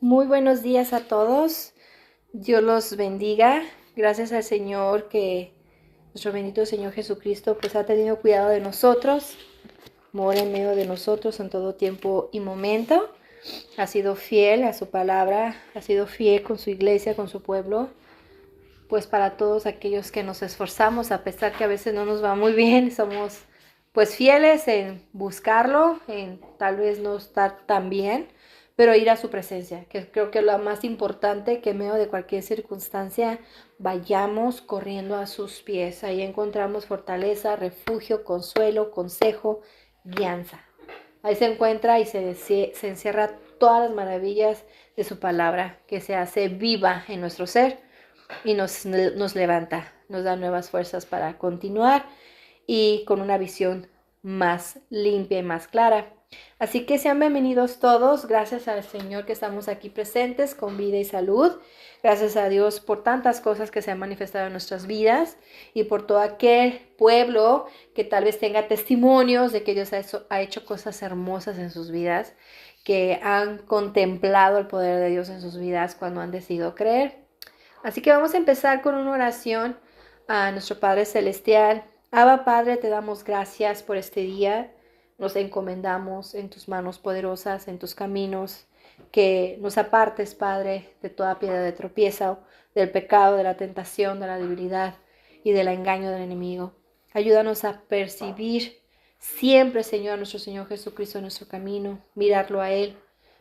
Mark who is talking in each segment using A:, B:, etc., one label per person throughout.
A: Muy buenos días a todos. Dios los bendiga. Gracias al Señor que nuestro bendito Señor Jesucristo pues ha tenido cuidado de nosotros, mora en medio de nosotros en todo tiempo y momento. Ha sido fiel a su palabra, ha sido fiel con su iglesia, con su pueblo. Pues para todos aquellos que nos esforzamos, a pesar que a veces no nos va muy bien, somos pues fieles en buscarlo, en tal vez no estar tan bien, pero ir a su presencia, que creo que es lo más importante, que en medio de cualquier circunstancia vayamos corriendo a sus pies. Ahí encontramos fortaleza, refugio, consuelo, consejo, guianza. Ahí se encuentra y se encierra todas las maravillas de su palabra, que se hace viva en nuestro ser y nos levanta, nos da nuevas fuerzas para continuar y con una visión más limpia y más clara. Así que sean bienvenidos todos, gracias al Señor que estamos aquí presentes con vida y salud. Gracias a Dios por tantas cosas que se han manifestado en nuestras vidas y por todo aquel pueblo que tal vez tenga testimonios de que Dios ha hecho cosas hermosas en sus vidas, que han contemplado el poder de Dios en sus vidas cuando han decidido creer. Así que vamos a empezar con una oración a nuestro Padre Celestial. Abba Padre, te damos gracias por este día. Nos encomendamos en tus manos poderosas, en tus caminos, que nos apartes, Padre, de toda piedra de tropiezo, del pecado, de la tentación, de la debilidad y del engaño del enemigo. Ayúdanos a percibir siempre, Señor, a nuestro Señor Jesucristo en nuestro camino, mirarlo a Él,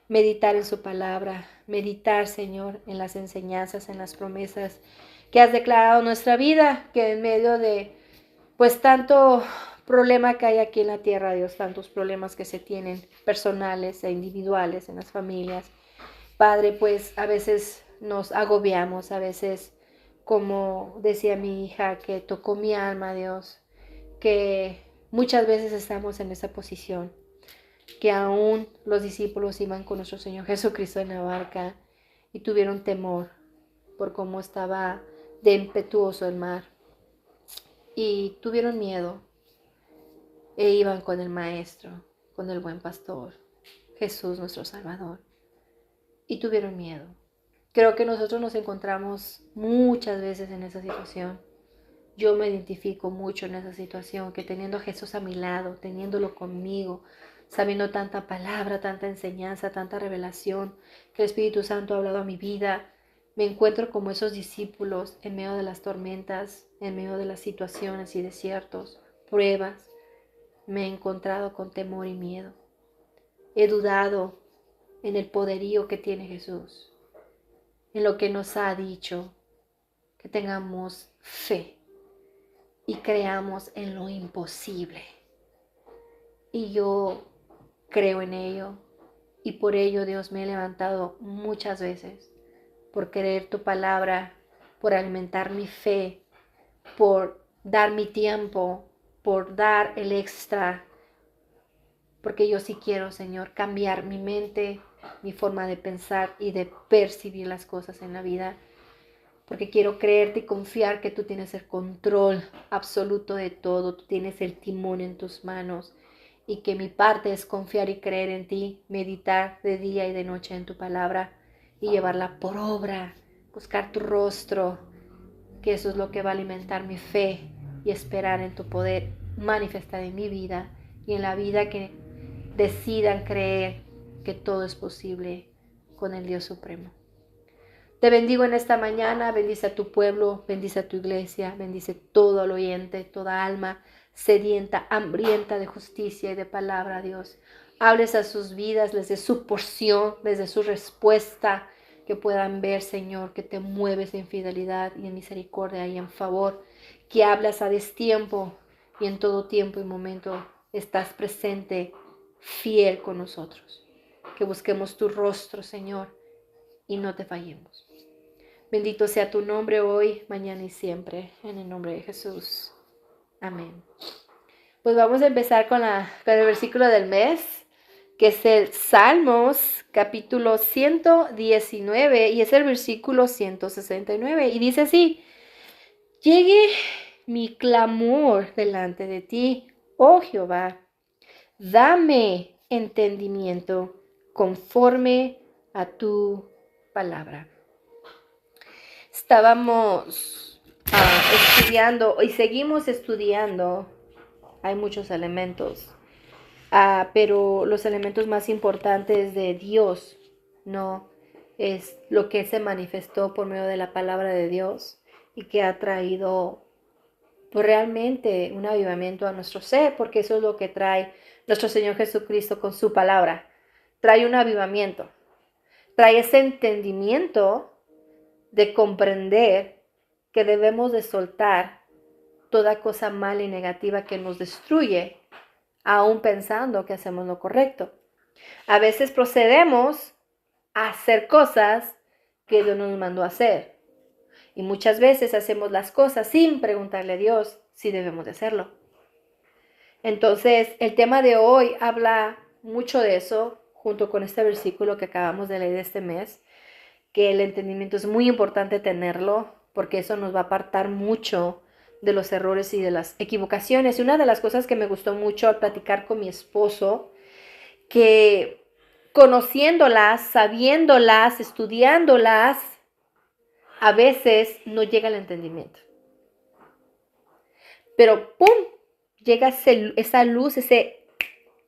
A: meditar en su palabra, meditar, Señor, en las enseñanzas, en las promesas que has declarado en nuestra vida, que en medio de, pues, tanto problema que hay aquí en la tierra, Dios, tantos problemas que se tienen personales e individuales en las familias, Padre, pues, a veces nos agobiamos, a veces, como decía mi hija, que tocó mi alma, Dios, que muchas veces estamos en esa posición, que aún los discípulos iban con nuestro Señor Jesucristo en la barca y tuvieron temor por cómo estaba de impetuoso el mar y tuvieron miedo e iban con el Maestro, con el buen pastor, Jesús nuestro Salvador, y tuvieron miedo. Creo que nosotros nos encontramos muchas veces en esa situación. Yo me identifico mucho en esa situación, que teniendo a Jesús a mi lado, teniéndolo conmigo, sabiendo tanta palabra, tanta enseñanza, tanta revelación que el Espíritu Santo ha hablado a mi vida, me encuentro como esos discípulos en medio de las tormentas, en medio de las situaciones y desiertos, pruebas. Me he encontrado con temor y miedo. He dudado en el poderío que tiene Jesús, en lo que nos ha dicho, que tengamos fe y creamos en lo imposible. Y yo creo en ello y por ello, Dios, me he levantado muchas veces por creer tu palabra, por alimentar mi fe, por dar mi tiempo, por dar el extra, porque yo sí quiero, Señor, cambiar mi mente, mi forma de pensar y de percibir las cosas en la vida, porque quiero creerte y confiar que tú tienes el control absoluto de todo, tú tienes el timón en tus manos y que mi parte es confiar y creer en ti, meditar de día y de noche en tu palabra y llevarla por obra, buscar tu rostro, que eso es lo que va a alimentar mi fe y esperar en tu poder manifestar en mi vida y en la vida que decidan creer que todo es posible con el Dios Supremo. Te bendigo en esta mañana, bendice a tu pueblo, bendice a tu iglesia, bendice todo el oyente, toda alma sedienta, hambrienta de justicia y de palabra, Dios. Hables a sus vidas, les dé su porción, les dé su respuesta, que puedan ver, Señor, que te mueves en fidelidad y en misericordia y en favor, que hablas a destiempo y en todo tiempo y momento estás presente, fiel con nosotros. Que busquemos tu rostro, Señor, y no te fallemos. Bendito sea tu nombre hoy, mañana y siempre, en el nombre de Jesús. Amén. Pues vamos a empezar con el versículo del mes, que es el Salmos, capítulo 119, y es el versículo 169. Y dice así: llegue mi clamor delante de ti, oh Jehová, dame entendimiento conforme a tu palabra. Estábamos estudiando y seguimos estudiando. Hay muchos elementos, pero los elementos más importantes de Dios, ¿no? Es lo que se manifestó por medio de la palabra de Dios y que ha traído pues, realmente un avivamiento a nuestro ser, porque eso es lo que trae nuestro Señor Jesucristo con su palabra. Trae un avivamiento, trae ese entendimiento de comprender que debemos de soltar toda cosa mala y negativa que nos destruye, aún pensando que hacemos lo correcto. A veces procedemos a hacer cosas que Dios nos mandó a hacer. Y muchas veces hacemos las cosas sin preguntarle a Dios si debemos de hacerlo. Entonces, el tema de hoy habla mucho de eso, junto con este versículo que acabamos de leer este mes, que el entendimiento es muy importante tenerlo, porque eso nos va a apartar mucho de los errores y de las equivocaciones. Y una de las cosas que me gustó mucho al platicar con mi esposo, que conociéndolas, sabiéndolas, estudiándolas, a veces no llega el entendimiento. Pero ¡pum! Llega esa luz, ese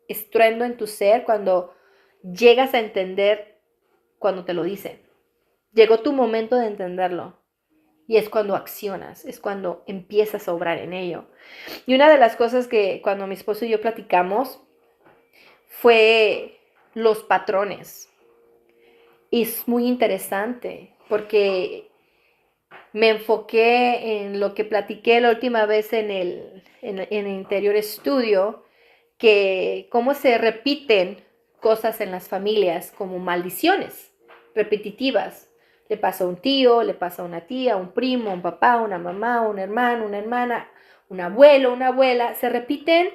A: estruendo en tu ser cuando llegas a entender cuando te lo dicen. Llegó tu momento de entenderlo. Y es cuando accionas, es cuando empiezas a obrar en ello. Y una de las cosas que cuando mi esposo y yo platicamos fue los patrones. Y es muy interesante porque me enfoqué en lo que platiqué la última vez en el interior estudio, que cómo se repiten cosas en las familias como maldiciones repetitivas. Le pasa a un tío, le pasa a una tía, a un primo, a un papá, a una mamá, a un hermano, una hermana, un abuelo, una abuela. Se repiten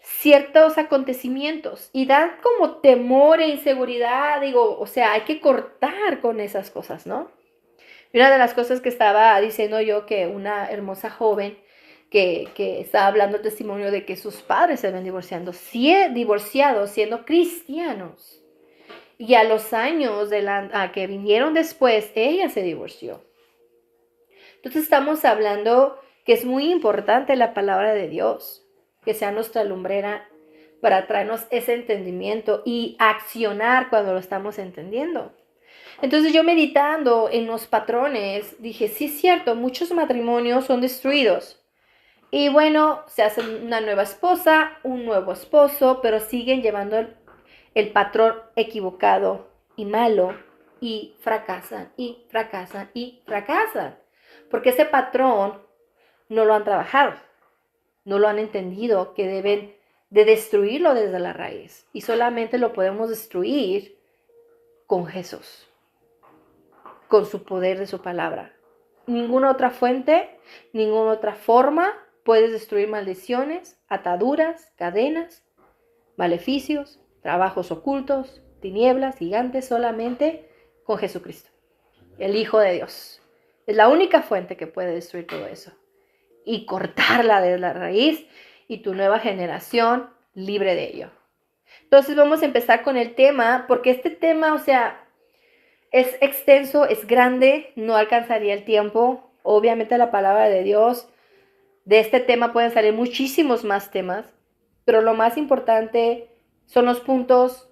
A: ciertos acontecimientos y dan como temor e inseguridad. Digo, o sea, hay que cortar con esas cosas, ¿no? Y una de las cosas que estaba diciendo yo, que una hermosa joven que estaba hablando el testimonio de que sus padres se ven divorciados siendo cristianos. Y a los años que vinieron después, ella se divorció. Entonces estamos hablando que es muy importante la palabra de Dios, que sea nuestra lumbrera para traernos ese entendimiento y accionar cuando lo estamos entendiendo. Entonces yo meditando en los patrones, dije, sí es cierto, muchos matrimonios son destruidos. Y bueno, se hace una nueva esposa, un nuevo esposo, pero siguen llevando el patrón equivocado y malo y fracasan y fracasan y fracasan. Porque ese patrón no lo han trabajado, no lo han entendido, que deben de destruirlo desde la raíz. Y solamente lo podemos destruir con Jesús, con su poder de su palabra. Ninguna otra fuente, ninguna otra forma puedes destruir maldiciones, ataduras, cadenas, maleficios, trabajos ocultos, tinieblas, gigantes, solamente con Jesucristo, el Hijo de Dios. Es la única fuente que puede destruir todo eso y cortarla desde la raíz y tu nueva generación libre de ello. Entonces vamos a empezar con el tema, porque este tema, o sea, es extenso, es grande, no alcanzaría el tiempo. Obviamente la palabra de Dios, de este tema pueden salir muchísimos más temas, pero lo más importante son los puntos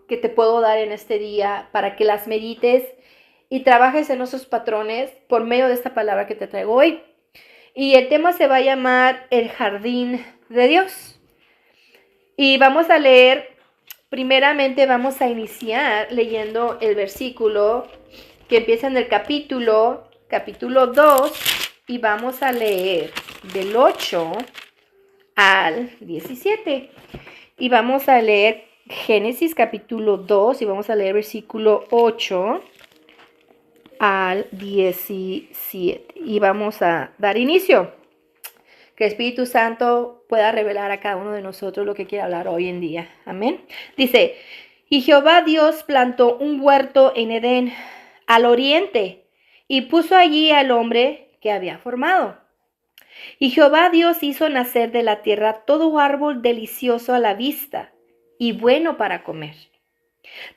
A: que te puedo dar en este día para que las medites y trabajes en esos patrones por medio de esta palabra que te traigo hoy. Y el tema se va a llamar el jardín de Dios. Y vamos a leer, primeramente vamos a iniciar leyendo el versículo que empieza en el capítulo 2, y vamos a leer del 8 al 17. Y vamos a leer Génesis capítulo 2 y vamos a leer versículo 8 al 17. Y vamos a dar inicio. Que el Espíritu Santo pueda revelar a cada uno de nosotros lo que quiere hablar hoy en día. Amén. Dice, y Jehová Dios plantó un huerto en Edén, al oriente, y puso allí al hombre que había formado. Y Jehová Dios hizo nacer de la tierra todo árbol delicioso a la vista y bueno para comer.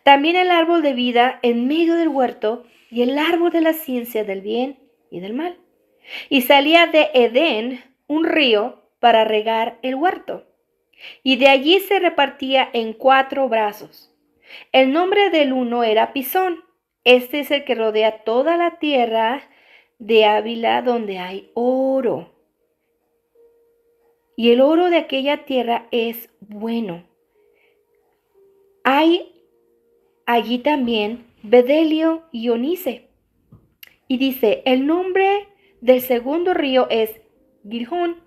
A: También el árbol de vida en medio del huerto y el árbol de la ciencia del bien y del mal. Y salía de Edén un río para regar el huerto, y de allí se repartía en 4 brazos. El nombre del uno era Pisón. Este es el que rodea toda la tierra de Ávila donde hay oro. Y el oro de aquella tierra es bueno. Hay allí también bedelio y onice. Y dice, el nombre del segundo río es Gihón.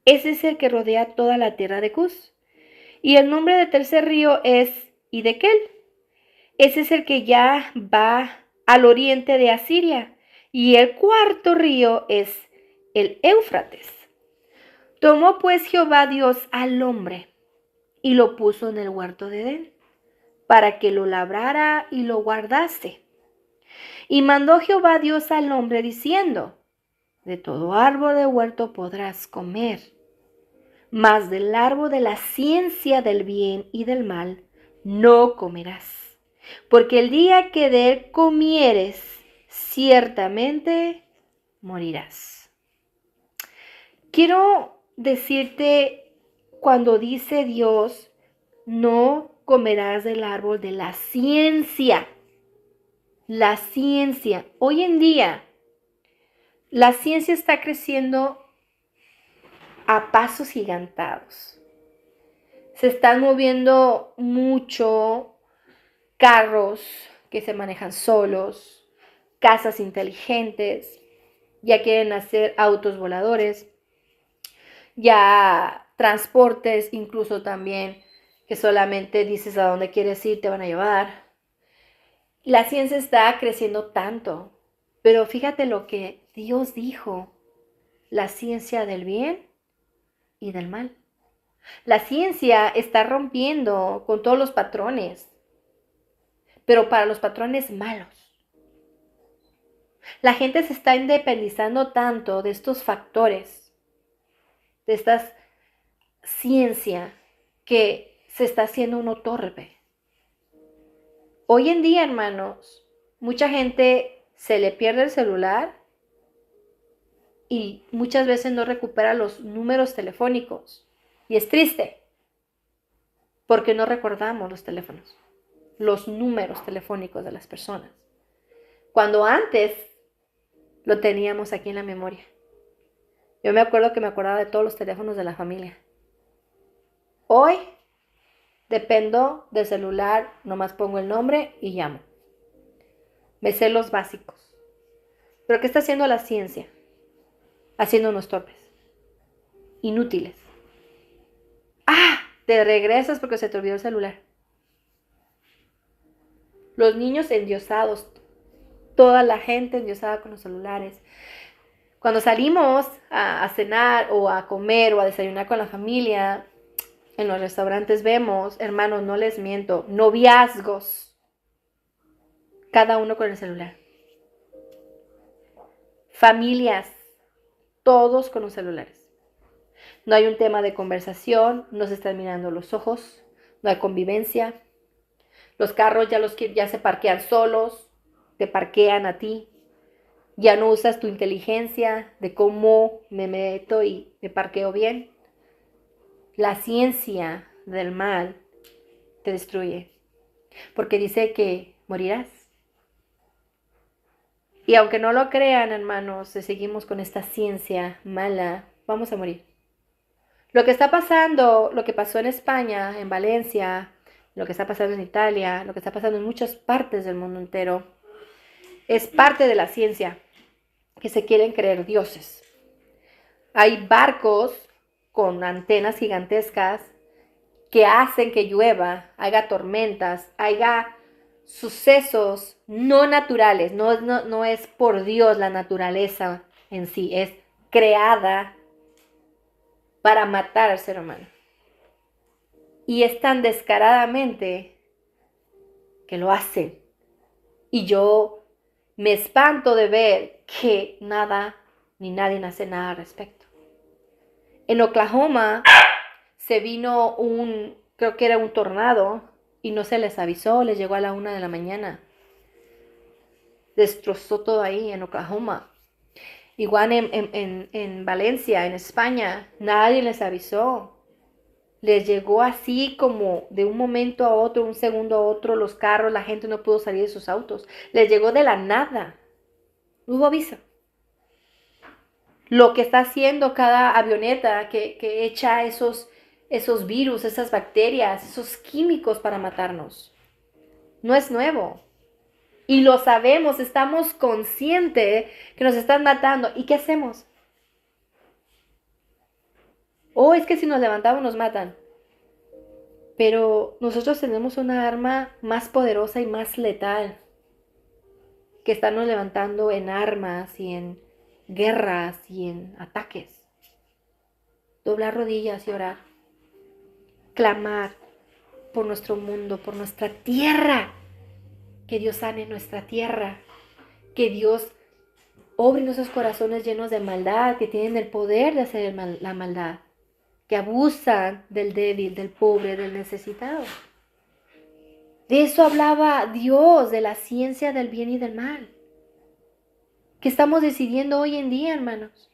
A: Ese es el que rodea toda la tierra de Cus. Y el nombre del tercer río es Hidekel. Ese es el que ya va al oriente de Asiria. Y el cuarto río es el Éufrates. Tomó pues Jehová Dios al hombre y lo puso en el huerto de Edén, para que lo labrara y lo guardase. Y mandó Jehová Dios al hombre diciendo, de todo árbol de huerto podrás comer, mas del árbol de la ciencia del bien y del mal no comerás, porque el día que de él comieres, ciertamente morirás. Quiero decirte, cuando dice Dios, no comerás del árbol de la ciencia. La ciencia. Hoy en día, la ciencia está creciendo a pasos gigantados. Se están moviendo mucho carros que se manejan solos, casas inteligentes, ya quieren hacer autos voladores, ya transportes incluso también, que solamente dices a dónde quieres ir, te van a llevar. La ciencia está creciendo tanto, pero fíjate lo que Dios dijo, la ciencia del bien y del mal. La ciencia está rompiendo con todos los patrones, pero para los patrones malos. La gente se está independizando tanto de estos factores, de esta ciencia, que se está haciendo uno torpe. Hoy en día, hermanos, mucha gente se le pierde el celular y muchas veces no recupera los números telefónicos. Y es triste, porque no recordamos los teléfonos, los números telefónicos de las personas. Cuando antes lo teníamos aquí en la memoria. Yo me acuerdo que me acordaba de todos los teléfonos de la familia. Hoy dependo del celular, nomás pongo el nombre y llamo. Me sé los básicos. Pero ¿qué está haciendo la ciencia? Haciéndonos torpes, inútiles. ¡Ah! Te regresas porque se te olvidó el celular. Los niños endiosados, toda la gente endiosada con los celulares. Cuando salimos a cenar o a comer o a desayunar con la familia, en los restaurantes vemos, hermanos, no les miento, noviazgos, cada uno con el celular. Familias, todos con los celulares. No hay un tema de conversación, no se están mirando los ojos, no hay convivencia. Los carros ya se parquean solos, te parquean a ti. Ya no usas tu inteligencia de cómo me meto y me parqueo bien. La ciencia del mal te destruye, porque dice que morirás. Y aunque no lo crean, hermanos, si seguimos con esta ciencia mala, vamos a morir. Lo que está pasando, lo que pasó en España, en Valencia, lo que está pasando en Italia, lo que está pasando en muchas partes del mundo entero, es parte de la ciencia, que se quieren creer dioses. Hay barcos con antenas gigantescas que hacen que llueva, haya tormentas, haya sucesos no naturales. No es por Dios la naturaleza en sí, es creada para matar al ser humano. Y es tan descaradamente que lo hacen. Y yo me espanto de ver que nada ni nadie hace nada al respecto. En Oklahoma se vino creo que era un tornado, y no se les avisó, les llegó a la 1 de la mañana. Destrozó todo ahí en Oklahoma. Igual en Valencia, en España, nadie les avisó. Les llegó así como de un momento a otro, un segundo a otro, los carros, la gente no pudo salir de sus autos. Les llegó de la nada. No hubo aviso. Lo que está haciendo cada avioneta que echa esos virus, esas bacterias, esos químicos para matarnos. No es nuevo. Y lo sabemos, estamos conscientes que nos están matando. ¿Y qué hacemos? Oh, es que si nos levantamos nos matan. Pero nosotros tenemos una arma más poderosa y más letal que estarnos levantando en armas y en guerras y en ataques. Doblar rodillas y orar. Clamar por nuestro mundo, por nuestra tierra. Que Dios sane nuestra tierra. Que Dios obre nuestros corazones llenos de maldad, que tienen el poder de hacer la maldad. Que abusan del débil, del pobre, del necesitado. De eso hablaba Dios, de la ciencia del bien y del mal. ¿Qué estamos decidiendo hoy en día, hermanos?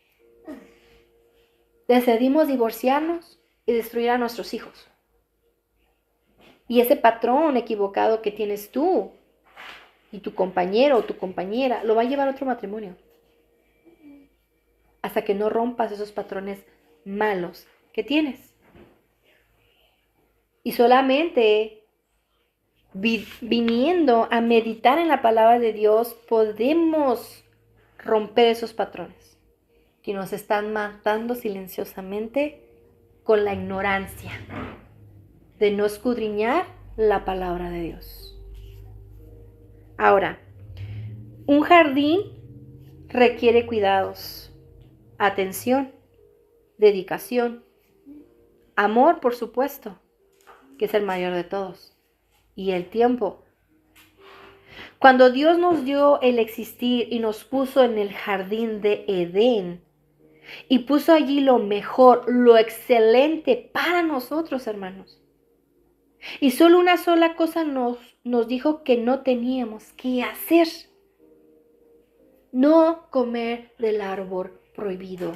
A: Decidimos divorciarnos y destruir a nuestros hijos. Y ese patrón equivocado que tienes tú y tu compañero o tu compañera lo va a llevar a otro matrimonio. Hasta que no rompas esos patrones malos que tienes. Y solamente viniendo a meditar en la palabra de Dios podemos romper esos patrones que nos están matando silenciosamente con la ignorancia de no escudriñar la palabra de Dios. Ahora, un jardín requiere cuidados, atención, dedicación, amor, por supuesto, que es el mayor de todos, y el tiempo. Cuando Dios nos dio el existir y nos puso en el jardín de Edén y puso allí lo mejor, lo excelente para nosotros, hermanos. Y solo una sola cosa nos dijo que no teníamos que hacer. No comer del árbol prohibido,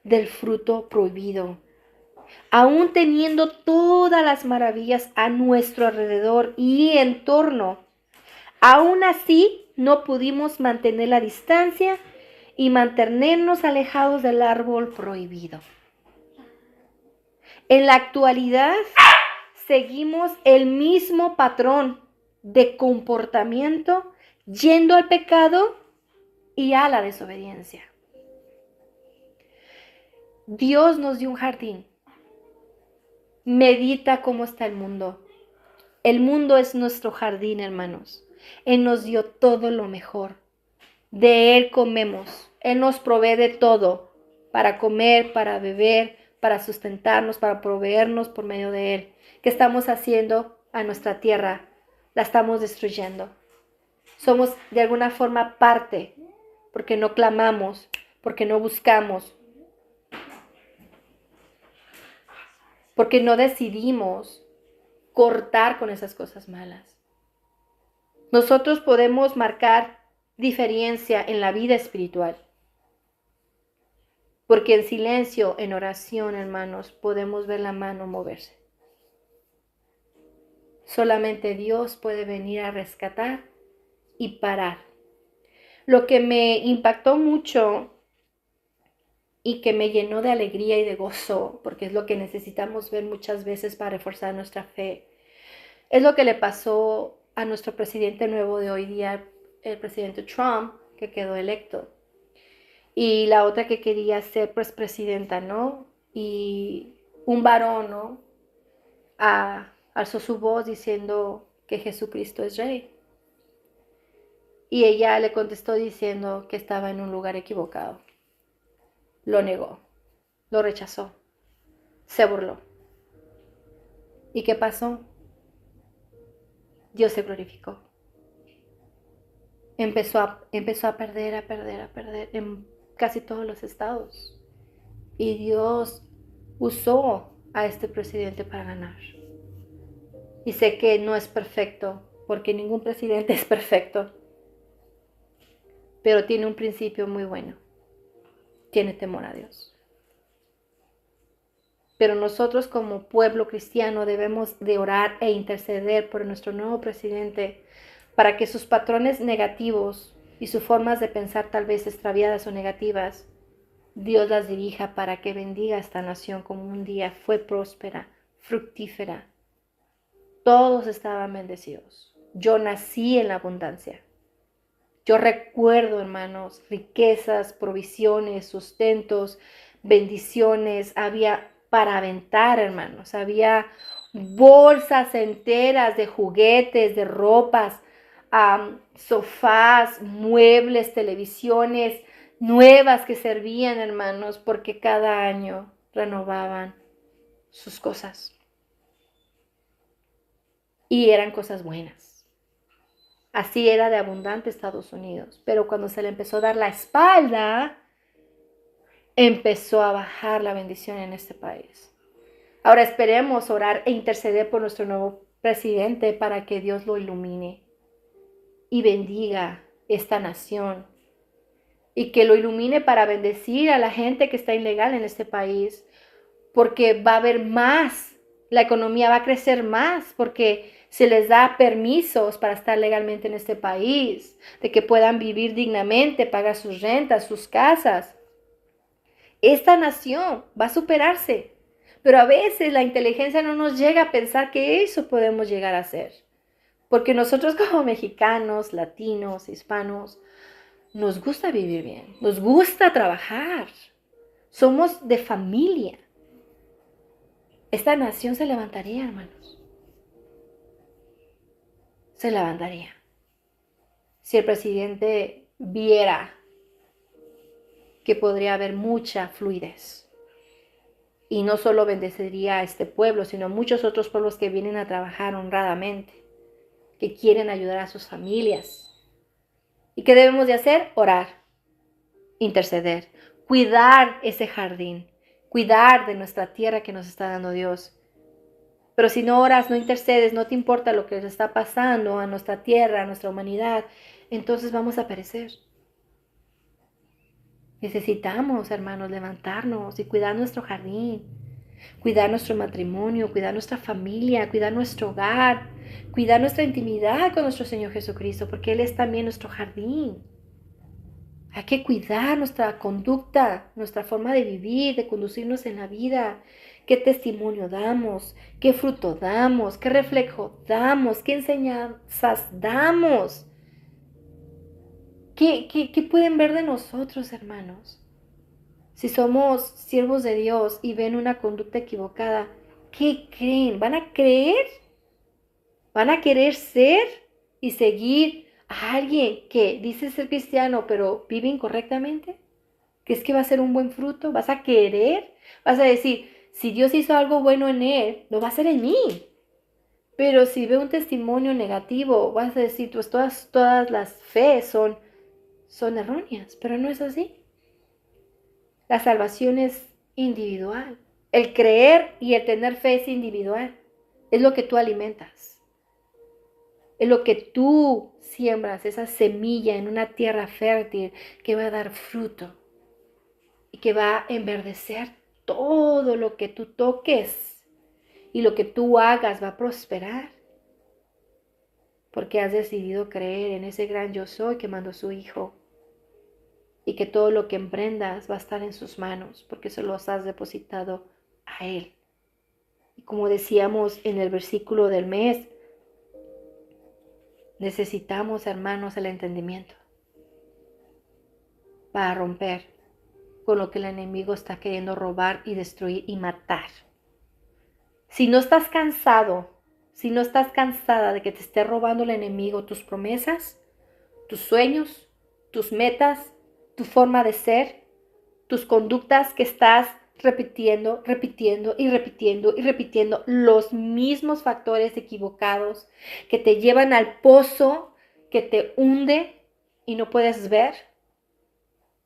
A: del fruto prohibido. Aún teniendo todas las maravillas a nuestro alrededor y entorno, aún así no pudimos mantener la distancia y mantenernos alejados del árbol prohibido. En la actualidad seguimos el mismo patrón de comportamiento yendo al pecado y a la desobediencia. Dios nos dio un jardín. Medita cómo está el mundo. El mundo es nuestro jardín, hermanos. Él nos dio todo lo mejor. De Él comemos. Él nos provee de todo para comer, para beber, para sustentarnos, para proveernos por medio de Él. ¿Qué estamos haciendo a nuestra tierra? La estamos destruyendo. Somos de alguna forma parte, porque no clamamos, porque no buscamos, porque no decidimos cortar con esas cosas malas. Nosotros podemos marcar diferencia en la vida espiritual, porque en silencio, en oración, hermanos, podemos ver la mano moverse. Solamente Dios puede venir a rescatar y parar. Lo que me impactó mucho y que me llenó de alegría y de gozo, porque es lo que necesitamos ver muchas veces para reforzar nuestra fe, es lo que le pasó a nuestro presidente nuevo de hoy día, el presidente Trump, que quedó electo. Y la otra que quería ser pues presidenta, ¿no? Y un varón, ¿no? Alzó su voz diciendo que Jesucristo es rey. Y ella le contestó diciendo que estaba en un lugar equivocado. Lo negó, lo rechazó, se burló. ¿Y qué pasó? Dios se glorificó. Empezó a perder en casi todos los estados. Y Dios usó a este presidente para ganar. Y sé que no es perfecto, porque ningún presidente es perfecto. Pero tiene un principio muy bueno. Tiene temor a Dios. Pero nosotros como pueblo cristiano debemos de orar e interceder por nuestro nuevo presidente para que sus patrones negativos y sus formas de pensar tal vez extraviadas o negativas, Dios las dirija para que bendiga a esta nación como un día fue próspera, fructífera. Todos estaban bendecidos. Yo nací en la abundancia. Yo recuerdo, hermanos, riquezas, provisiones, sustentos, bendiciones. Había para aventar, hermanos. Había bolsas enteras de juguetes, de ropas, sofás, muebles, televisiones nuevas que servían, hermanos, porque cada año renovaban sus cosas. Y eran cosas buenas. Así era de abundante Estados Unidos. Pero cuando se le empezó a dar la espalda, empezó a bajar la bendición en este país. Ahora esperemos orar e interceder por nuestro nuevo presidente para que Dios lo ilumine y bendiga esta nación. Y que lo ilumine para bendecir a la gente que está ilegal en este país. Porque va a haber más. La economía va a crecer más porque se les da permisos para estar legalmente en este país, de que puedan vivir dignamente, pagar sus rentas, sus casas. Esta nación va a superarse, pero a veces la inteligencia no nos llega a pensar que eso podemos llegar a hacer. Porque nosotros como mexicanos, latinos, hispanos, nos gusta vivir bien, nos gusta trabajar, somos de familia. Esta nación se levantaría, hermanos. Se levantaría. Si el presidente viera que podría haber mucha fluidez. Y no solo bendeciría a este pueblo, sino a muchos otros pueblos que vienen a trabajar honradamente, que quieren ayudar a sus familias. ¿Y qué debemos de hacer? Orar, interceder, cuidar ese jardín, cuidar de nuestra tierra que nos está dando Dios. Pero si no oras, no intercedes, no te importa lo que les está pasando a nuestra tierra, a nuestra humanidad, entonces vamos a perecer. Necesitamos, hermanos, levantarnos y cuidar nuestro jardín, cuidar nuestro matrimonio, cuidar nuestra familia, cuidar nuestro hogar, cuidar nuestra intimidad con nuestro Señor Jesucristo, porque Él es también nuestro jardín. Hay que cuidar nuestra conducta, nuestra forma de vivir, de conducirnos en la vida. ¿Qué testimonio damos? ¿Qué fruto damos? ¿Qué reflejo damos? ¿Qué enseñanzas damos? ¿Qué pueden ver de nosotros, hermanos? Si somos siervos de Dios y ven una conducta equivocada, ¿qué creen? ¿Van a creer? ¿Van a querer ser y seguir a alguien que dice ser cristiano pero vive incorrectamente? ¿Crees que va a ser un buen fruto? ¿Vas a querer? Vas a decir, si Dios hizo algo bueno en él, lo va a hacer en mí. Pero si ve un testimonio negativo, vas a decir, pues todas las fe son erróneas, pero no es así. La salvación es individual. El creer y el tener fe es individual. Es lo que tú alimentas. Es lo que tú siembras, esa semilla en una tierra fértil que va a dar fruto y que va a enverdecer todo lo que tú toques y lo que tú hagas va a prosperar. Porque has decidido creer en ese gran yo soy que mandó su Hijo. Y que todo lo que emprendas va a estar en sus manos, porque se los has depositado a Él. Y como decíamos en el versículo del mes, necesitamos, hermanos, el entendimiento para romper con lo que el enemigo está queriendo robar y destruir y matar. Si no estás cansado, si no estás cansada de que te esté robando el enemigo tus promesas, tus sueños, tus metas, tu forma de ser, tus conductas que estás repitiendo los mismos factores equivocados que te llevan al pozo, que te hunde y no puedes ver.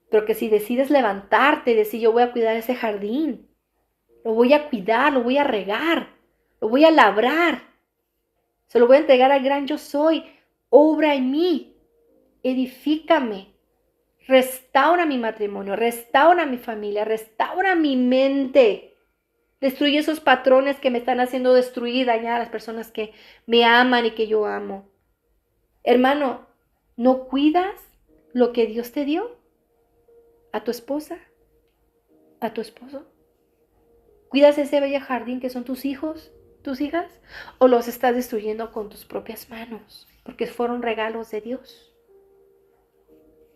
A: Pero que si decides levantarte y decir, yo voy a cuidar ese jardín, lo voy a cuidar, lo voy a regar, lo voy a labrar, Se lo voy a entregar al gran yo soy. Obra en mí. Edifícame. Restaura mi matrimonio. Restaura mi familia. Restaura mi mente. Destruye esos patrones que me están haciendo destruir, dañar a las personas que me aman y que yo amo. Hermano, ¿no cuidas lo que Dios te dio? ¿A tu esposa? ¿A tu esposo? ¿Cuidas ese bello jardín que son tus hijos, tus hijas? ¿O los estás destruyendo con tus propias manos? Porque fueron regalos de Dios.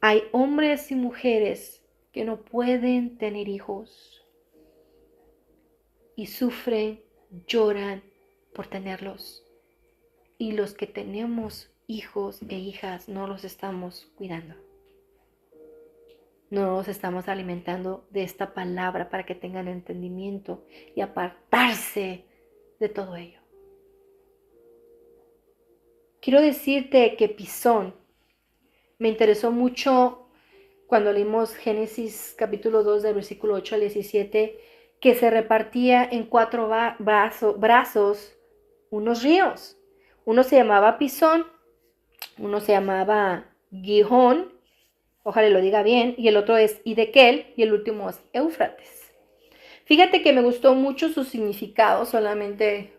A: Hay hombres y mujeres que no pueden tener hijos y sufren, lloran por tenerlos. Y los que tenemos hijos e hijas no los estamos cuidando. No los estamos alimentando de esta palabra para que tengan entendimiento y apartarse de todo ello. Quiero decirte que Pisón me interesó mucho cuando leímos Génesis capítulo 2 del versículo 8 al 17, que se repartía en 4 brazos unos ríos. Uno se llamaba Pisón, uno se llamaba Gihón, ojalá lo diga bien, y el otro es Hiddekel, y el último es Éufrates. Fíjate que me gustó mucho su significado, solamente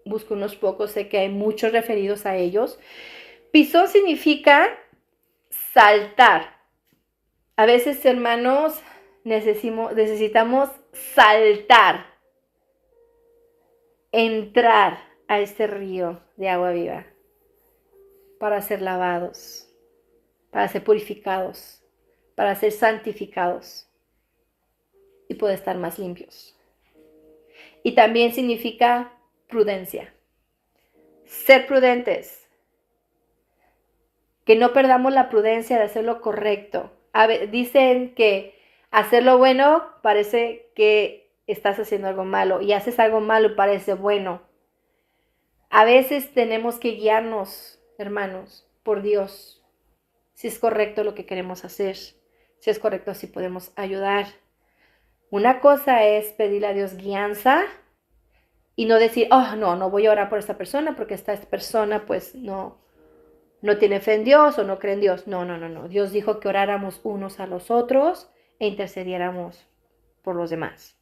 A: busco unos pocos, sé que hay muchos referidos a ellos. Pisón significa saltar. A veces, hermanos, necesitamos saltar, entrar a este río de agua viva para ser lavados, para ser purificados, para ser santificados y poder estar más limpios. Y también significa prudencia, ser prudentes, que no perdamos la prudencia de hacer lo correcto. Dicen que hacer lo bueno parece que estás haciendo algo malo y haces algo malo y parece bueno. A veces tenemos que guiarnos, hermanos, por Dios, si es correcto lo que queremos hacer, si es correcto, si podemos ayudar. Una cosa es pedirle a Dios guianza y no decir, oh, no voy a orar por esta persona porque esta persona pues no tiene fe en Dios o no cree en Dios. No. Dios dijo que oráramos unos a los otros e intercediéramos por los demás.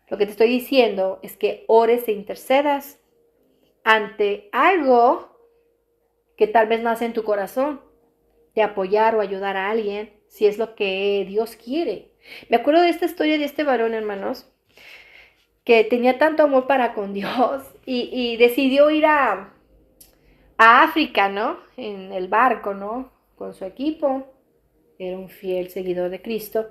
A: Lo que te estoy diciendo es que ores e intercedas ante algo que tal vez nace en tu corazón, de apoyar o ayudar a alguien, si es lo que Dios quiere. Me acuerdo de esta historia de este varón, hermanos, que tenía tanto amor para con Dios y decidió ir a África, ¿no? En el barco, ¿no? Con su equipo. Era un fiel seguidor de Cristo.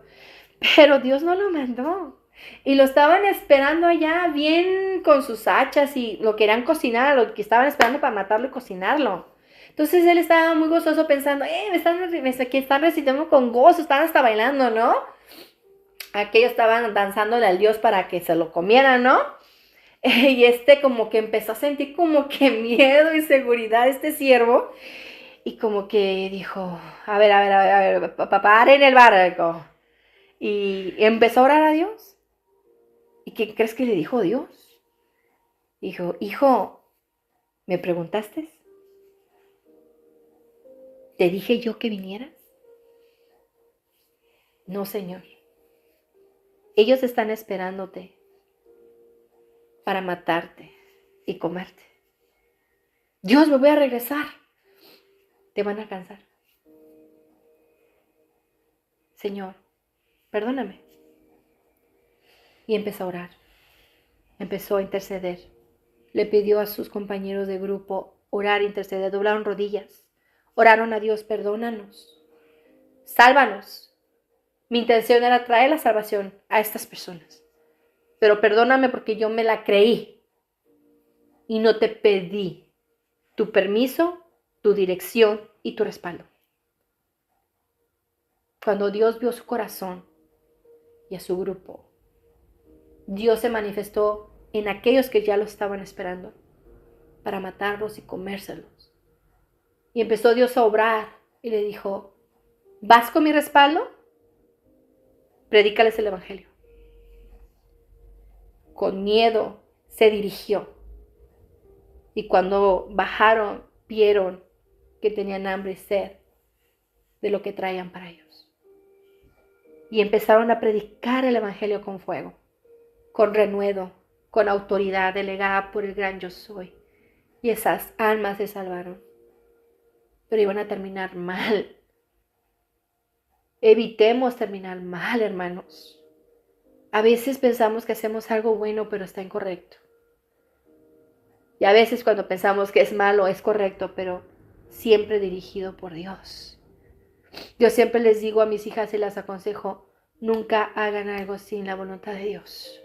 A: Pero Dios no lo mandó. Y lo estaban esperando allá bien con sus hachas y lo querían cocinar, lo que estaban esperando para matarlo y cocinarlo. Entonces él estaba muy gozoso pensando, me están recitando con gozo, estaban hasta bailando, ¿no? Aquellos estaban danzándole al Dios para que se lo comieran, ¿no? Y como que empezó a sentir como que miedo y seguridad este siervo. Y como que dijo, a ver, paren en el barco. Y empezó a orar a Dios. ¿Y qué crees que le dijo Dios? Dijo, hijo, ¿me preguntaste? ¿Te dije yo que vinieras? No, Señor. Ellos están esperándote para matarte y comerte. Dios, me voy a regresar. Te van a alcanzar. Señor, perdóname. Y empezó a orar. Empezó a interceder. Le pidió a sus compañeros de grupo orar, interceder, doblaron rodillas. Oraron a Dios, perdónanos. Sálvanos. Mi intención era traer la salvación a estas personas. Pero perdóname porque yo me la creí y no te pedí tu permiso, tu dirección y tu respaldo. Cuando Dios vio su corazón y a su grupo, Dios se manifestó en aquellos que ya lo estaban esperando para matarlos y comérselos. Y empezó Dios a obrar y le dijo, ¿vas con mi respaldo? Predícales el evangelio. Con miedo se dirigió Y cuando bajaron, vieron que tenían hambre y sed de lo que traían para ellos. Y empezaron a predicar el evangelio con fuego, con renuevo, con autoridad delegada por el gran yo soy. Y esas almas se salvaron. Pero iban a terminar mal. Evitemos terminar mal, hermanos. A veces pensamos que hacemos algo bueno, pero está incorrecto. Y a veces cuando pensamos que es malo, es correcto, pero siempre dirigido por Dios. Yo siempre les digo a mis hijas y las aconsejo, nunca hagan algo sin la voluntad de Dios.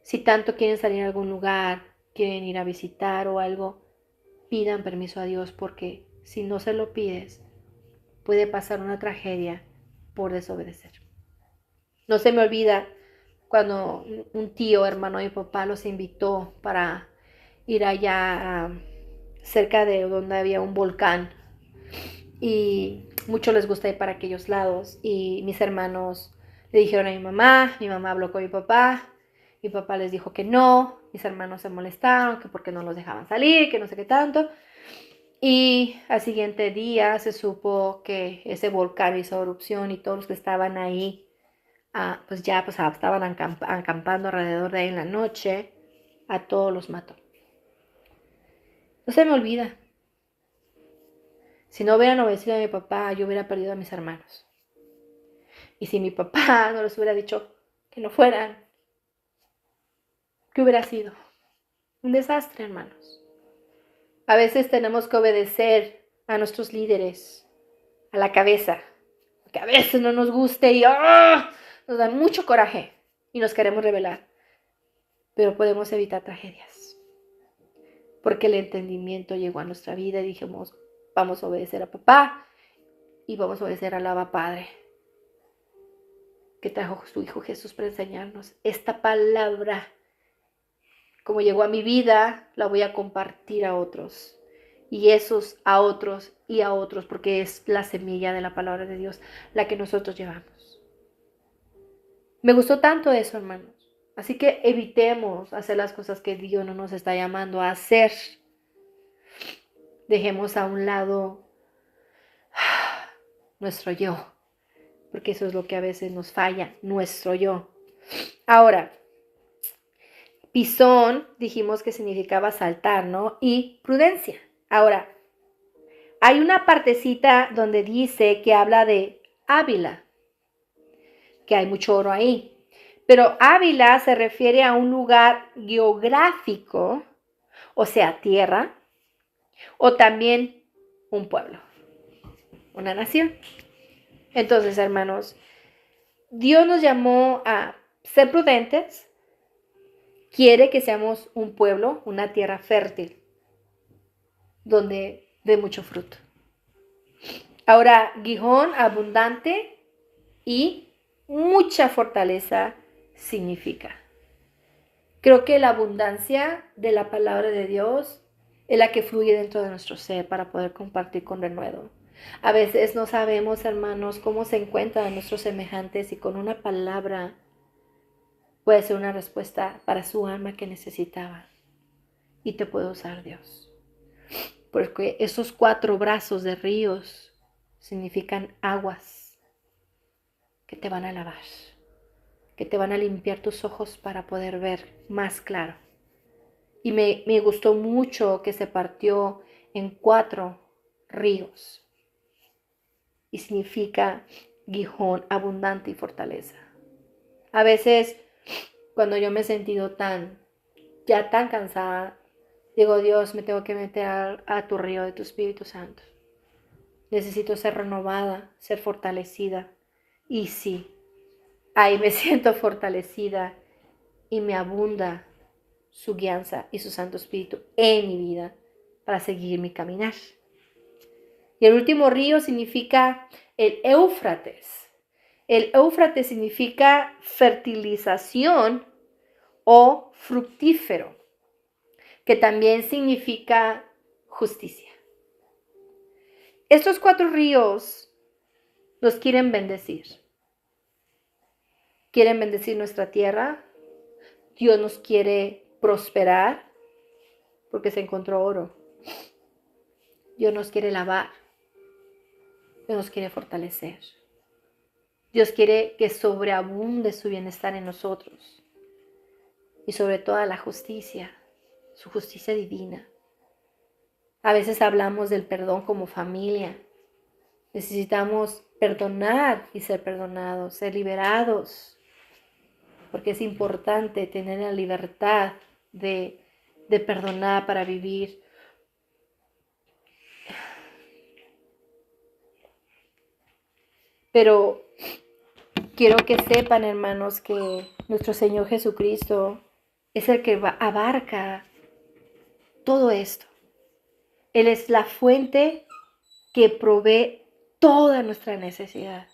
A: Si tanto quieren salir a algún lugar, quieren ir a visitar o algo, pidan permiso a Dios, porque si no se lo pides, puede pasar una tragedia por desobedecer. No se me olvida cuando un tío, hermano de mi papá, los invitó para ir allá cerca de donde había un volcán. Y mucho les gusta ir para aquellos lados. Y mis hermanos le dijeron a mi mamá habló con mi papá les dijo que no, mis hermanos se molestaron, que porque no los dejaban salir, que no sé qué tanto. Y al siguiente día se supo que ese volcán hizo erupción y todos los que estaban ahí, estaban acampando alrededor de ahí en la noche, a todos los mató. No se me olvida. Si no hubieran obedecido a mi papá, yo hubiera perdido a mis hermanos. Y si mi papá no les hubiera dicho que no fueran, ¿qué hubiera sido? Un desastre, hermanos. A veces tenemos que obedecer a nuestros líderes, a la cabeza, que a veces no nos guste y nos da mucho coraje y nos queremos rebelar. Pero podemos evitar tragedias. Porque el entendimiento llegó a nuestra vida y dijimos, vamos a obedecer a papá y vamos a obedecer al Abba Padre, que trajo su Hijo Jesús para enseñarnos. Esta palabra, como llegó a mi vida, la voy a compartir a otros. Y esos a otros y a otros, porque es la semilla de la palabra de Dios, la que nosotros llevamos. Me gustó tanto eso, hermanos. Así que evitemos hacer las cosas que Dios no nos está llamando a hacer. Dejemos a un lado nuestro yo, porque eso es lo que a veces nos falla, nuestro yo. Ahora, pisón, dijimos que significaba saltar, ¿no? Y prudencia. Ahora, hay una partecita donde dice que habla de Ávila, que hay mucho oro ahí. Pero Ávila se refiere a un lugar geográfico, o sea, tierra, o también un pueblo, una nación. Entonces, hermanos, Dios nos llamó a ser prudentes, quiere que seamos un pueblo, una tierra fértil, donde dé mucho fruto. Ahora, Gijón, abundante y mucha fortaleza significa. Creo que la abundancia de la palabra de Dios es la que fluye dentro de nuestro ser para poder compartir con renuevo. A veces no sabemos, hermanos, cómo se encuentran nuestros semejantes y con una palabra puede ser una respuesta para su alma que necesitaba. Y te puede usar Dios. Porque esos 4 brazos de ríos significan aguas que te van a lavar, que te van a limpiar tus ojos para poder ver más claro. Y me gustó mucho que se partió en 4 ríos. Y significa Gijón, abundante y fortaleza. A veces, cuando yo me he sentido tan cansada, digo, Dios, me tengo que meter a tu río de tu Espíritu Santo. Necesito ser renovada, ser fortalecida. Y sí, ahí me siento fortalecida y me abunda su guianza y su Santo Espíritu en mi vida para seguir mi caminar. Y el último río significa el Éufrates. El Éufrates significa fertilización o fructífero, que también significa justicia. Estos 4 ríos nos quieren bendecir. Quieren bendecir nuestra tierra. Dios nos quiere prosperar. porque se encontró oro. Dios nos quiere lavar. Dios nos quiere fortalecer. Dios quiere que sobreabunde su bienestar en nosotros. Y sobre toda la justicia, su justicia divina. A veces hablamos del perdón como familia. Necesitamos perdonar y ser perdonados, ser liberados. Porque es importante tener la libertad de perdonar para vivir. Pero quiero que sepan, hermanos, que nuestro Señor Jesucristo es el que abarca todo esto. Él es la fuente que provee toda nuestra necesidad.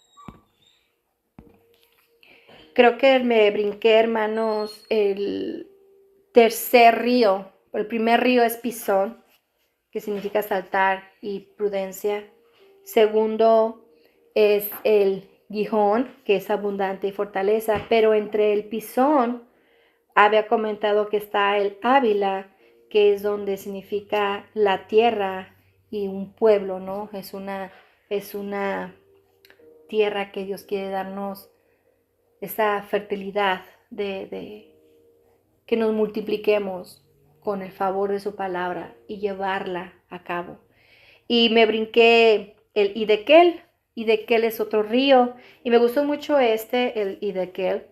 A: Creo que me brinqué, hermanos, el tercer río. El primer río es Pisón, que significa saltar y prudencia. Segundo es el Gihón, que es abundante y fortaleza. Pero entre el Pisón, había comentado que está el Ávila, que es donde significa la tierra y un pueblo, ¿no? Es una tierra que Dios quiere darnos, esa fertilidad de que nos multipliquemos con el favor de su palabra y llevarla a cabo. Y me brinqué el Idequel. Idequel es otro río y me gustó mucho el Idequel,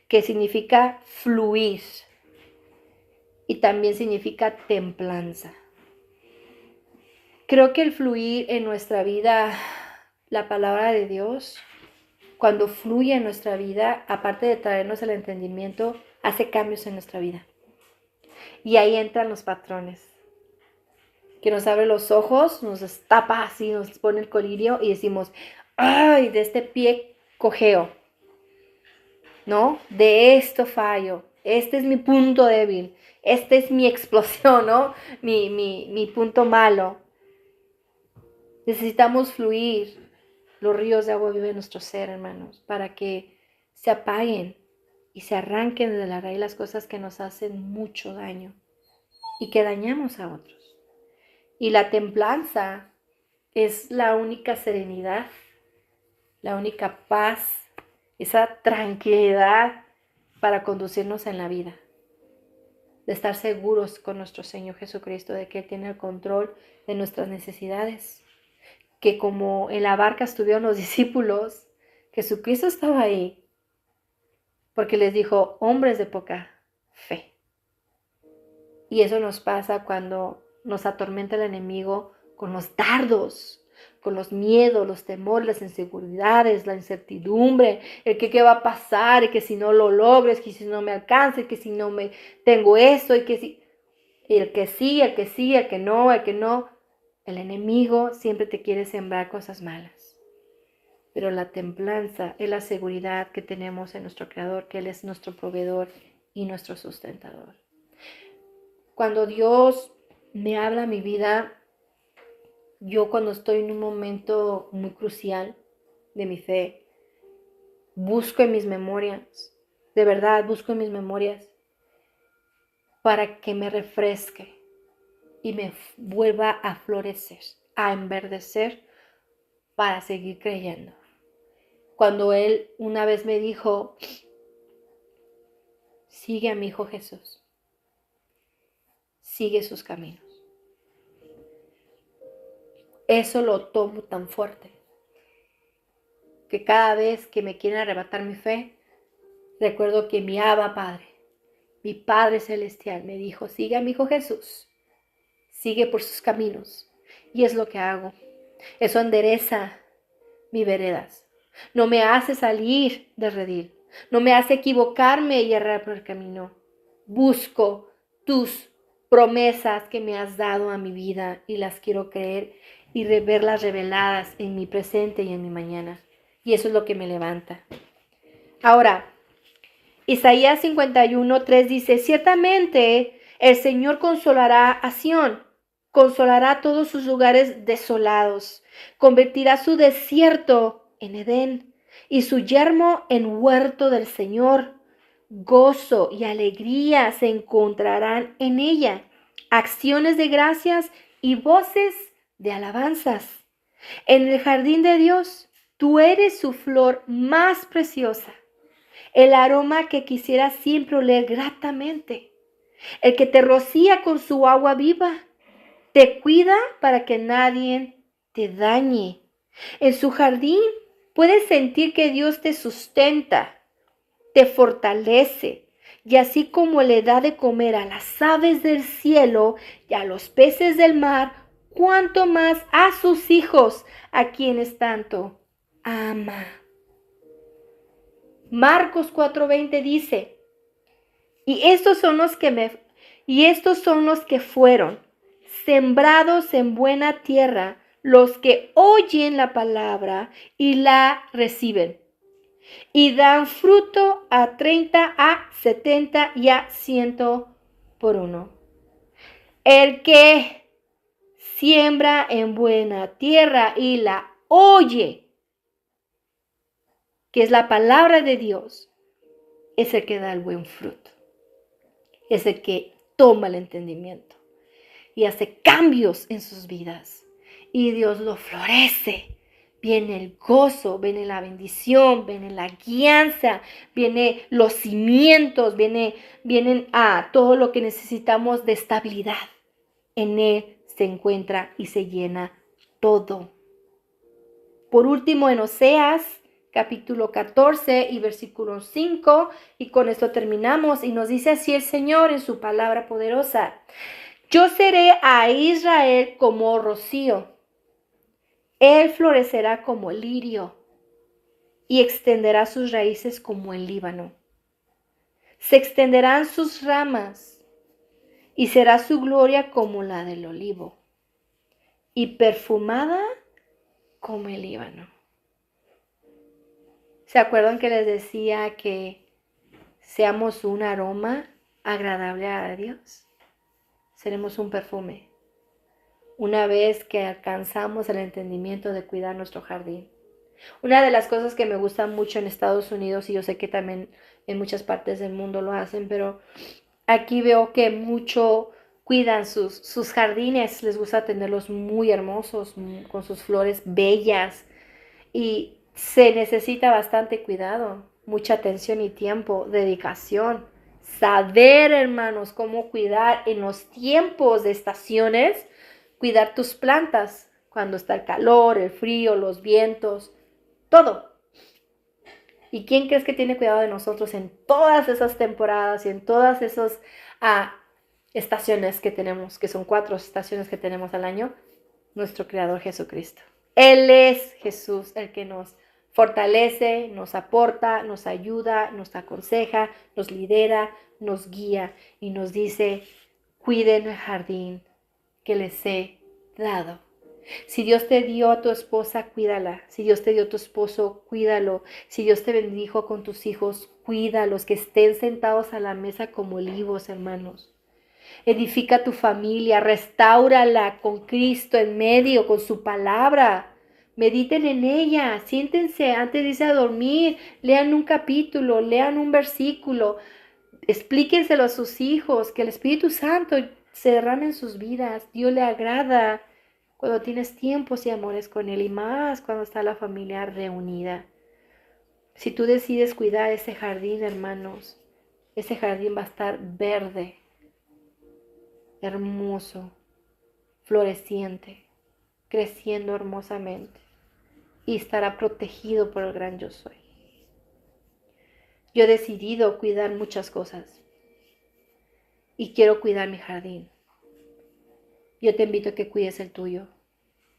A: que significa fluir y también significa templanza. Creo que el fluir en nuestra vida, la palabra de Dios, cuando fluye en nuestra vida, aparte de traernos el entendimiento, hace cambios en nuestra vida. Y ahí entran los patrones, que nos abre los ojos, nos destapa así, nos pone el colirio y decimos, ¡ay! De este pie cojeo, ¿no? De esto fallo, este es mi punto débil, esta es mi explosión, ¿no? Mi punto malo. Necesitamos fluir los ríos de agua viva en nuestro ser, hermanos, para que se apaguen y se arranquen de la raíz las cosas que nos hacen mucho daño y que dañamos a otros. Y la templanza es la única serenidad, la única paz, esa tranquilidad para conducirnos en la vida, de estar seguros con nuestro Señor Jesucristo, de que Él tiene el control de nuestras necesidades, que como en la barca estuvieron los discípulos, Jesucristo estaba ahí, porque les dijo, hombres de poca fe. Y eso nos pasa cuando nos atormenta el enemigo con los dardos, con los miedos, los temores, las inseguridades, la incertidumbre, el que qué va a pasar, y que si no lo logres, que si no me alcanza, que si no me tengo esto, y que si, el que sí, el que sí, el que no, el que no. El enemigo siempre te quiere sembrar cosas malas. Pero la templanza es la seguridad que tenemos en nuestro Creador, que Él es nuestro proveedor y nuestro sustentador. Cuando Dios me habla a mi vida, yo cuando estoy en un momento muy crucial de mi fe, busco en mis memorias, de verdad busco en mis memorias, para que me refresque y me vuelva a florecer, a enverdecer para seguir creyendo. Cuando Él una vez me dijo, sigue a mi Hijo Jesús, sigue sus caminos. Eso lo tomo tan fuerte, que cada vez que me quieren arrebatar mi fe, recuerdo que mi Abba Padre, mi Padre Celestial, me dijo, sigue a mi Hijo Jesús, sigue por sus caminos. Y es lo que hago. Eso endereza mis veredas. No me hace salir de redil. No me hace equivocarme y errar por el camino. Busco tus promesas que me has dado a mi vida y las quiero creer y verlas reveladas en mi presente y en mi mañana. Y eso es lo que me levanta. Ahora, Isaías 51:3 dice, ciertamente el Señor consolará a Sión, consolará todos sus lugares desolados, convertirá su desierto en Edén y su yermo en huerto del Señor. Gozo y alegría se encontrarán en ella. acciones de gracias y voces de alabanzas. En el jardín de Dios, tú eres su flor más preciosa, el aroma que quisiera siempre oler gratamente, el que te rocía con su agua viva, te cuida para que nadie te dañe. En su jardín puedes sentir que Dios te sustenta, te fortalece, y así como le da de comer a las aves del cielo y a los peces del mar, cuanto más a sus hijos, a quienes tanto ama. Marcos 4:20 dice, y estos son los que fueron sembrados en buena tierra, los que oyen la palabra y la reciben, y dan fruto a 30, a 70 y a 100 por uno. El que siembra en buena tierra y la oye, que es la palabra de Dios, es el que da el buen fruto. Es el que toma el entendimiento y hace cambios en sus vidas. Y Dios lo florece. Viene el gozo, viene la bendición, viene la guianza, viene los cimientos, vienen a todo lo que necesitamos de estabilidad. En Él se encuentra y se llena todo. Por último, en Oseas, capítulo 14 y versículo 5, y con esto terminamos, y nos dice así el Señor en su palabra poderosa: yo seré a Israel como rocío, él florecerá como el lirio y extenderá sus raíces como el Líbano. Se extenderán sus ramas y será su gloria como la del olivo y perfumada como el Líbano. ¿Se acuerdan que les decía que seamos un aroma agradable a Dios? Seremos un perfume. Una vez que alcanzamos el entendimiento de cuidar nuestro jardín. Una de las cosas que me gusta mucho en Estados Unidos, y yo sé que también en muchas partes del mundo lo hacen, pero aquí veo que mucho cuidan sus jardines, les gusta tenerlos muy hermosos, con sus flores bellas, y se necesita bastante cuidado, mucha atención y tiempo, dedicación. Saber, hermanos, cómo cuidar en los tiempos de estaciones, cuidar tus plantas cuando está el calor, el frío, los vientos, todo. ¿Y quién crees que tiene cuidado de nosotros en todas esas temporadas y en todas esas estaciones que tenemos, que son 4 estaciones que tenemos al año? Nuestro Creador Jesucristo. Él es Jesús, el que nos fortalece, nos aporta, nos ayuda, nos aconseja, nos lidera, nos guía y nos dice: cuiden el jardín que les he dado. Si Dios te dio a tu esposa, cuídala. Si Dios te dio a tu esposo, cuídalo. Si Dios te bendijo con tus hijos, cuídalos, que estén sentados a la mesa como olivos, hermanos. Edifica tu familia, restáurala con Cristo en medio, con su palabra. Mediten en ella, siéntense antes de irse a dormir, lean un capítulo, lean un versículo, explíquenselo a sus hijos, que el Espíritu Santo se derrame en sus vidas. Dios le agrada cuando tienes tiempos y amores con Él, y más cuando está la familia reunida. Si tú decides cuidar ese jardín, hermanos, ese jardín va a estar verde, hermoso, floreciente, creciendo hermosamente, y estará protegido por el gran yo soy. Yo he decidido cuidar muchas cosas y quiero cuidar mi jardín. Yo te invito a que cuides el tuyo.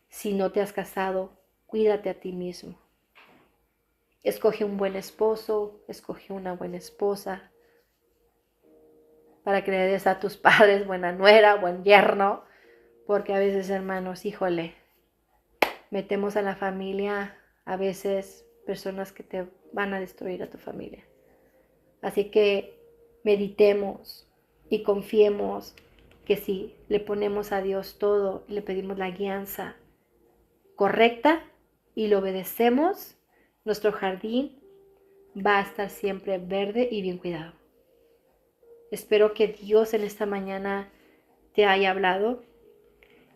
A: Si no te has casado, cuídate a ti mismo. Escoge un buen esposo, escoge una buena esposa, para que le des a tus padres buena nuera, buen yerno, porque a veces, hermanos, híjole, metemos a la familia a veces personas que te van a destruir a tu familia. Así que meditemos y confiemos que si le ponemos a Dios todo y le pedimos la guianza correcta y lo obedecemos, nuestro jardín va a estar siempre verde y bien cuidado. Espero que Dios en esta mañana te haya hablado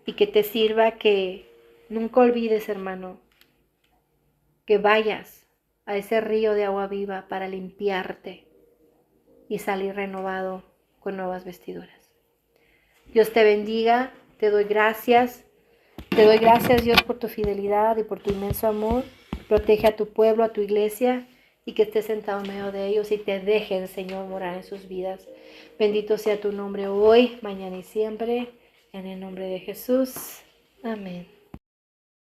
A: y que te sirva, que nunca olvides, hermano, que vayas a ese río de agua viva para limpiarte y salir renovado con nuevas vestiduras. Dios te bendiga, te doy gracias. Te doy gracias, Dios, por tu fidelidad y por tu inmenso amor. Protege a tu pueblo, a tu iglesia, y que estés sentado en medio de ellos y te dejes, Señor, morar en sus vidas. Bendito sea tu nombre hoy, mañana y siempre. En el nombre de Jesús. Amén.